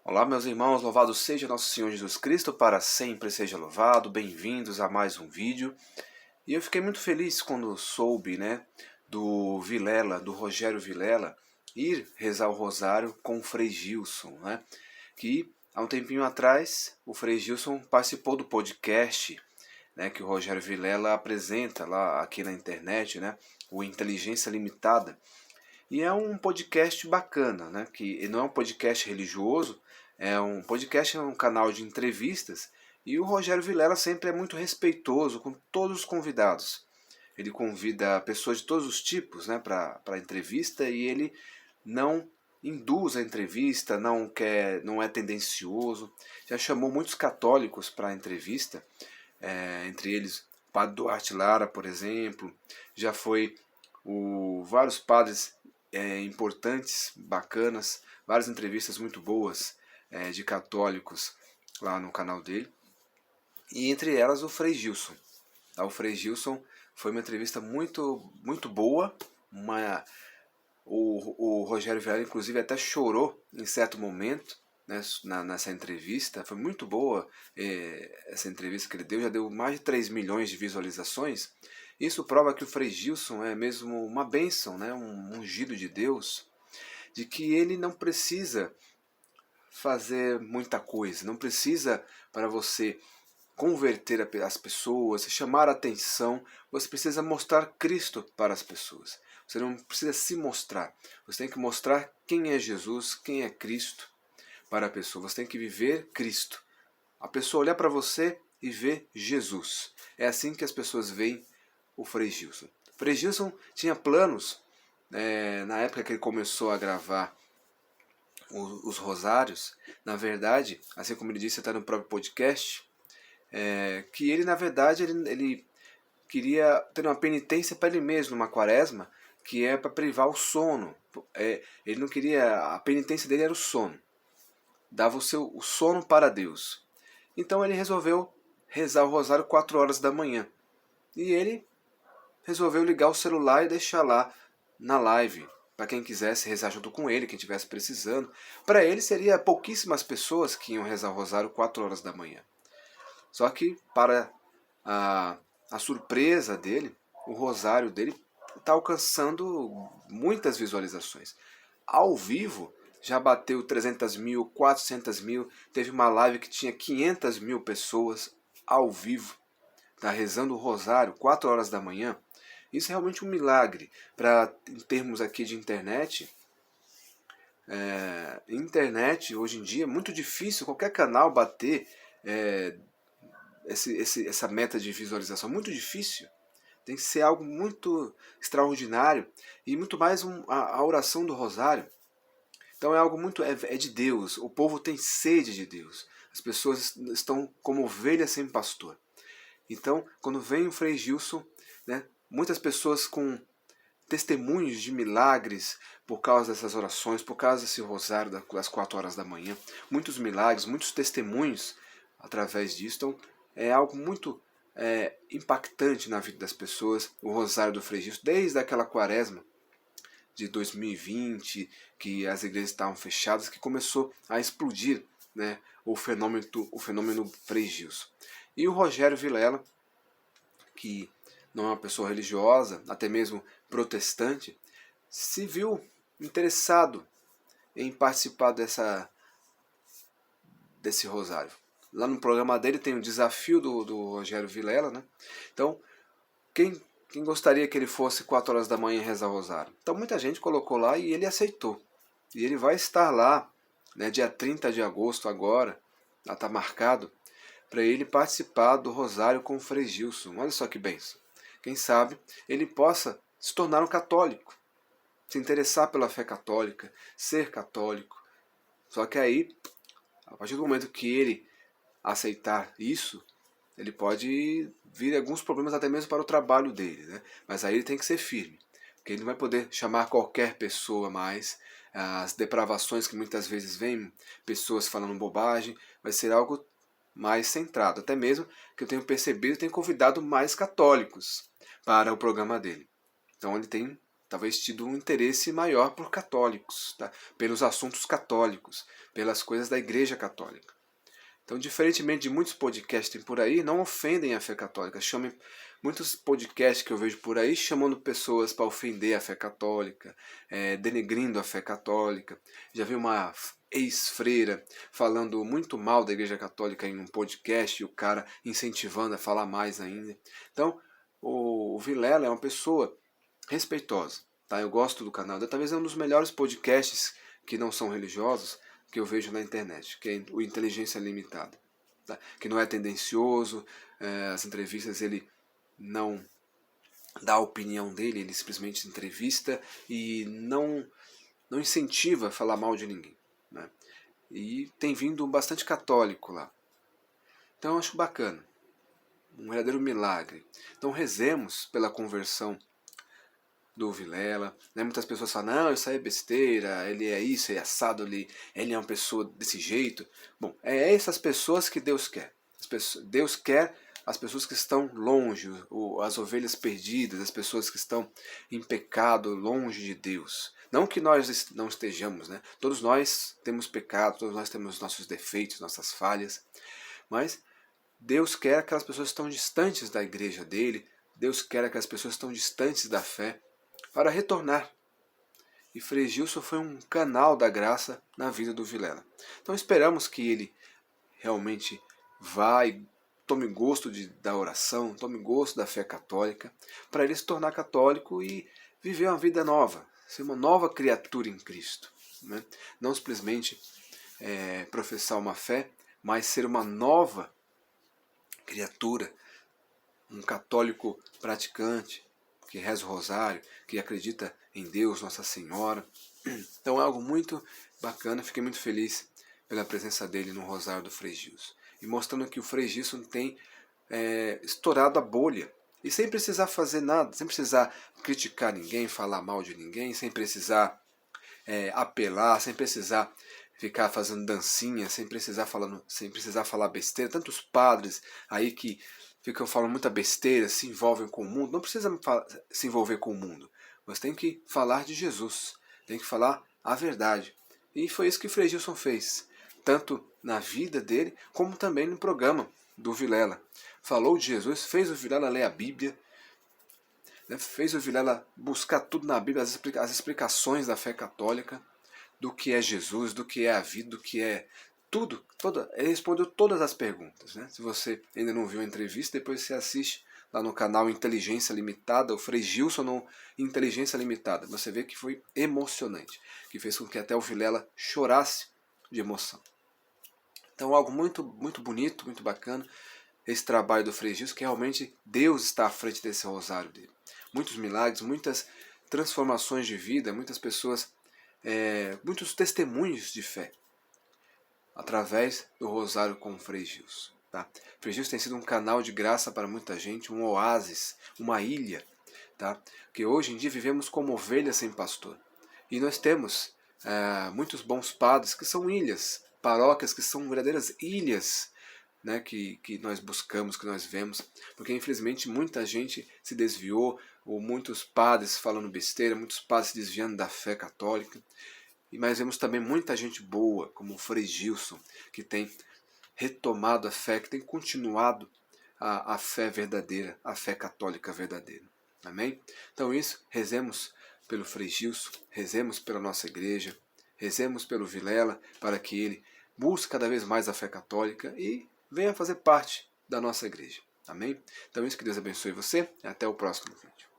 Olá, meus irmãos, louvado seja nosso Senhor Jesus Cristo, para sempre seja louvado. Bem-vindos a mais um vídeo. E eu fiquei muito feliz quando soube, do Vilela, do Rogério Vilela, ir rezar o rosário com o Frei Gilson, que há um tempinho atrás o Frei Gilson participou do podcast, que o Rogério Vilela apresenta lá aqui na internet, o Inteligência Limitada. E é um podcast bacana, que não é um podcast religioso, é um podcast, é um canal de entrevistas, e o Rogério Vilela sempre é muito respeitoso com todos os convidados. Ele convida pessoas de todos os tipos, para a entrevista, e ele não induz a entrevista, não é tendencioso. Já chamou muitos católicos para a entrevista, entre eles o Padre Duarte Lara, por exemplo. Já foi vários padres importantes, bacanas, várias entrevistas muito boas de católicos lá no canal dele. E entre elas o Frei Gilson. O Frei Gilson foi uma entrevista muito boa. O Rogério Vilela, inclusive, até chorou em certo momento, nessa entrevista. Foi muito boa essa entrevista que ele deu. Já deu mais de 3 milhões de visualizações. Isso prova que o Frei Gilson é mesmo uma bênção, um ungido de Deus, de que ele não precisa fazer muita coisa, não precisa, para você converter as pessoas, chamar a atenção, você precisa mostrar Cristo para as pessoas. Você não precisa se mostrar, você tem que mostrar quem é Jesus, quem é Cristo para a pessoa. Você tem que viver Cristo. A pessoa olhar para você e ver Jesus. É assim que as pessoas veem o Frei Gilson. O Frei Gilson tinha planos, na época que ele começou a gravar os rosários, na verdade, assim como ele disse até no próprio podcast, que ele, na verdade, ele queria ter uma penitência para ele mesmo, uma quaresma, que é para privar o sono. Ele não queria, a penitência dele era o sono. Dava o sono para Deus. Então ele resolveu rezar o rosário 4 horas da manhã. E ele resolveu ligar o celular e deixar lá na live, para quem quisesse rezar junto com ele, quem estivesse precisando. Para ele seria pouquíssimas pessoas que iam rezar o rosário 4 horas da manhã. Só que, para a surpresa dele, o rosário dele está alcançando muitas visualizações. Ao vivo, já bateu 300 mil, 400 mil. Teve uma live que tinha 500 mil pessoas ao vivo. Está rezando o rosário 4 horas da manhã. Isso é realmente um milagre. Em termos aqui de internet, internet hoje em dia é muito difícil qualquer canal bater essa meta de visualização. Muito difícil. Tem que ser algo muito extraordinário e muito mais a oração do rosário. Então é algo muito é de Deus. O povo tem sede de Deus. As pessoas estão como ovelhas sem pastor. Então, quando vem o Frei Gilson, muitas pessoas com testemunhos de milagres por causa dessas orações, por causa desse rosário das 4 horas da manhã, muitos milagres, muitos testemunhos através disso. Então, é algo muito impactante na vida das pessoas, o rosário do Frei Gilson, desde aquela quaresma de 2020, que as igrejas estavam fechadas, que começou a explodir o fenômeno Frei Gilson. E o Rogério Vilela, que não é uma pessoa religiosa, até mesmo protestante, se viu interessado em participar desse rosário. Lá no programa dele tem o desafio do Rogério Vilela, Então, quem gostaria que ele fosse 4 horas da manhã rezar o rosário? Então muita gente colocou lá e ele aceitou. E ele vai estar lá, dia 30 de agosto agora, lá está marcado, para ele participar do rosário com o Frei Gilson. Olha só que bênção. Quem sabe ele possa se tornar um católico, se interessar pela fé católica, ser católico. Só que aí, a partir do momento que ele aceitar isso, ele pode vir alguns problemas até mesmo para o trabalho dele, Mas aí ele tem que ser firme, porque ele não vai poder chamar qualquer pessoa mais. As depravações que muitas vezes vêm, pessoas falando bobagem, vai ser algo mais centrado. Até mesmo que eu tenho percebido, tem convidado mais católicos para o programa dele. Então ele está talvez tido um interesse maior por católicos, tá? Pelos assuntos católicos, pelas coisas da Igreja Católica. Então, diferentemente de muitos podcasts que tem por aí, não ofendem a fé católica. Muitos podcasts que eu vejo por aí chamando pessoas para ofender a fé católica, denegrindo a fé católica. Já vi uma ex-freira falando muito mal da Igreja Católica em um podcast e o cara incentivando a falar mais ainda. Então, o Vilela é uma pessoa respeitosa. Tá? Eu gosto do canal dele. Talvez é um dos melhores podcasts que não são religiosos que eu vejo na internet, que é o Inteligência Limitada. Tá? Que não é tendencioso, as entrevistas ele não dá a opinião dele, ele simplesmente entrevista e não incentiva a falar mal de ninguém. Né? E tem vindo bastante católico lá. Então eu acho bacana. Um verdadeiro milagre. Então rezemos pela conversão do Vilela. Né? Muitas pessoas falam, não, isso aí é besteira, ele é isso, é assado, ele é uma pessoa desse jeito. Bom, é essas pessoas que Deus quer. Deus quer as pessoas que estão longe, as ovelhas perdidas, as pessoas que estão em pecado, longe de Deus. Não que nós não estejamos, né? Todos nós temos pecado, todos nós temos nossos defeitos, nossas falhas, mas Deus quer aquelas pessoas que estão distantes da igreja dele, Deus quer aquelas pessoas que estão distantes da fé, para retornar. E Frei Gilson foi um canal da graça na vida do Vilela. Então esperamos que ele realmente vá e tome gosto da oração, tome gosto da fé católica, para ele se tornar católico e viver uma vida nova, ser uma nova criatura em Cristo. Né? Não simplesmente professar uma fé, mas ser uma nova criatura, um católico praticante, que reza o rosário, que acredita em Deus, Nossa Senhora. Então é algo muito bacana, fiquei muito feliz pela presença dele no rosário do Frei Gilson. E mostrando que o Frei Gilson tem estourado a bolha. E sem precisar fazer nada, sem precisar criticar ninguém, falar mal de ninguém, sem precisar apelar, sem precisar ficar fazendo dancinha, sem precisar falar besteira. Tantos padres aí que ficam falando muita besteira, se envolvem com o mundo. Não precisa se envolver com o mundo, mas tem que falar de Jesus, tem que falar a verdade. E foi isso que Frei Gilson fez, tanto na vida dele, como também no programa do Vilela. Falou de Jesus, fez o Vilela ler a Bíblia, né? Fez o Vilela buscar tudo na Bíblia, as explicações da fé católica, do que é Jesus, do que é a vida, do que é tudo. Ele respondeu todas as perguntas. Né? Se você ainda não viu a entrevista, depois você assiste lá no canal Inteligência Limitada, o Frei Gilson no Inteligência Limitada. Você vê que foi emocionante, que fez com que até o Vilela chorasse de emoção. Então algo muito, muito bonito, muito bacana, esse trabalho do Frei Gilson, que realmente Deus está à frente desse rosário dele. Muitos milagres, muitas transformações de vida, muitas pessoas, muitos testemunhos de fé, através do rosário com o Frei Gilson. Tá? O Frei Gilson tem sido um canal de graça para muita gente, um oásis, uma ilha, tá? Que hoje em dia vivemos como ovelhas sem pastor. E nós temos muitos bons padres que são ilhas, paróquias que são verdadeiras ilhas, né, que nós buscamos, que nós vemos, porque infelizmente muita gente se desviou, ou muitos padres falando besteira, muitos padres se desviando da fé católica. Mas vemos também muita gente boa, como o Frei Gilson, que tem retomado a fé, que tem continuado a fé verdadeira, a fé católica verdadeira. Amém? Então isso, rezemos pelo Frei Gilson, rezemos pela nossa igreja, rezemos pelo Vilela, para que ele busque cada vez mais a fé católica e venha fazer parte da nossa igreja. Amém? Então isso, que Deus abençoe você e até o próximo vídeo.